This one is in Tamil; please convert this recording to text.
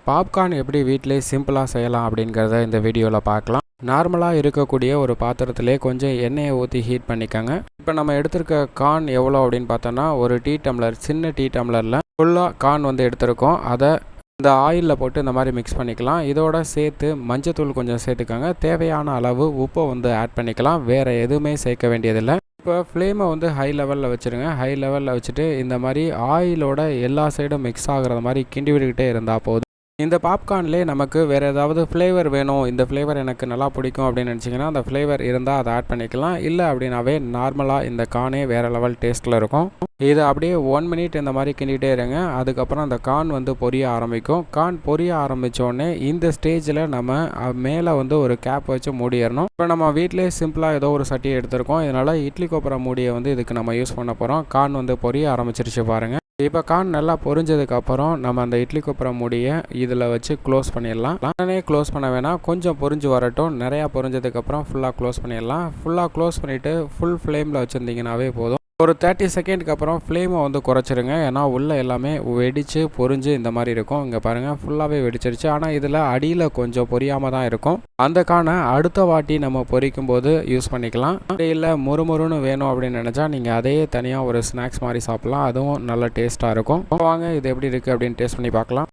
பாப்கார்ன் எப்படி வீட்டிலே சிம்பிளாக செய்யலாம் அப்படிங்கிறத இந்த வீடியோவில் பார்க்கலாம். நார்மலாக இருக்கக்கூடிய ஒரு பாத்திரத்திலே கொஞ்சம் எண்ணெயை ஊற்றி ஹீட் பண்ணிக்கோங்க. இப்போ நம்ம எடுத்திருக்க கார்ன் எவ்வளோ அப்படின்னு பார்த்தோன்னா, ஒரு டீ டம்ளர், சின்ன டீ டம்ளரில் ஃபுல்லாக கார்ன் வந்து எடுத்திருக்கோம். அதை இந்த ஆயிலில் போட்டு இந்த மாதிரி மிக்ஸ் பண்ணிக்கலாம். இதோட சேர்த்து மஞ்சத்தூள் கொஞ்சம் சேர்த்துக்கோங்க. தேவையான அளவு உப்பை வந்து ஆட் பண்ணிக்கலாம். வேறு எதுவுமே சேர்க்க வேண்டியதில்லை. இப்போ ஃப்ளேமை வந்து ஹை லெவலில் வச்சுருங்க. ஹை லெவலில் வச்சுட்டு இந்த மாதிரி ஆயிலோட எல்லா சைடும் மிக்ஸ் ஆகுற மாதிரி கிண்டி விட்டுக்கிட்டே இருந்தால் போதும். இந்த பாப்கார்ன்லேயே நமக்கு வேறு ஏதாவது ஃப்ளேவர் வேணும், இந்த ஃப்ளேவர் எனக்கு நல்லா பிடிக்கும் அப்படின்னு நினச்சிங்கன்னா அந்த ஃப்ளேவர் இருந்தால் அதை ஆட் பண்ணிக்கலாம். இல்லை அப்படின்னாவே நார்மலாக இந்த கார்னே வேறு லெவல் டேஸ்ட்டில் இருக்கும். இதை அப்படியே 1 மினிட் இந்த மாதிரி கிண்டிகிட்டே இருங்க. அதுக்கப்புறம் அந்த கார்ன் வந்து பொரிய ஆரம்பிக்கும். கார்ன் பொரிய ஆரம்பித்தோடனே இந்த ஸ்டேஜில் நம்ம மேலே வந்து ஒரு கேப் வச்சு மூடிடணும். இப்போ நம்ம வீட்டிலே சிம்பிளாக ஏதோ ஒரு சட்டியை எடுத்திருக்கோம். இதனால் இட்லி கொப்பரை மூடியை வந்து இதுக்கு நம்ம யூஸ் பண்ண போகிறோம். கார்ன் வந்து பொரிய ஆரம்பிச்சிருச்சு பாருங்கள். இப்போ கார்ன் நல்லா பொரிஞ்சதுக்கப்புறம் நம்ம அந்த இட்லி கொப்பரை மூடியை இதில் வச்சு க்ளோஸ் பண்ணிடலாம். உடனே க்ளோஸ் பண்ண வேணாம், கொஞ்சம் பொரிஞ்சு வரட்டும். நிறையா பொரிஞ்சதுக்கப்புறம் ஃபுல்லாக க்ளோஸ் பண்ணிடலாம். ஃபுல்லாக க்ளோஸ் பண்ணிவிட்டு ஃபுல் ஃப்ளேமில் வச்சுருந்தீங்கன்னாவே போதும். ஒரு 30 செகண்டுக்கு அப்புறம் ஃப்ளேமை வந்து குறைச்சிருங்க. ஏன்னா உள்ளே எல்லாமே வெடித்து பொரிஞ்சு இந்த மாதிரி இருக்கும். இங்கே பாருங்கள், ஃபுல்லாகவே வெடிச்சிருச்சு. ஆனால் இதில் அடியில் கொஞ்சம் பொரியாமல் தான் இருக்கும். அந்த கார்னை அடுத்த வாட்டி நம்ம பொரிக்கும் போது யூஸ் பண்ணிக்கலாம். இல்லை முறுமுறுன்னு வேணும் அப்படின்னு நினச்சா நீங்கள் அதையே தனியாக ஒரு ஸ்நாக்ஸ் மாதிரி சாப்பிட்லாம். அதுவும் நல்ல டேஸ்ட்டாக இருக்கும். வாங்க இது எப்படி இருக்குது அப்படின்னு டேஸ்ட் பண்ணி பார்க்கலாம்.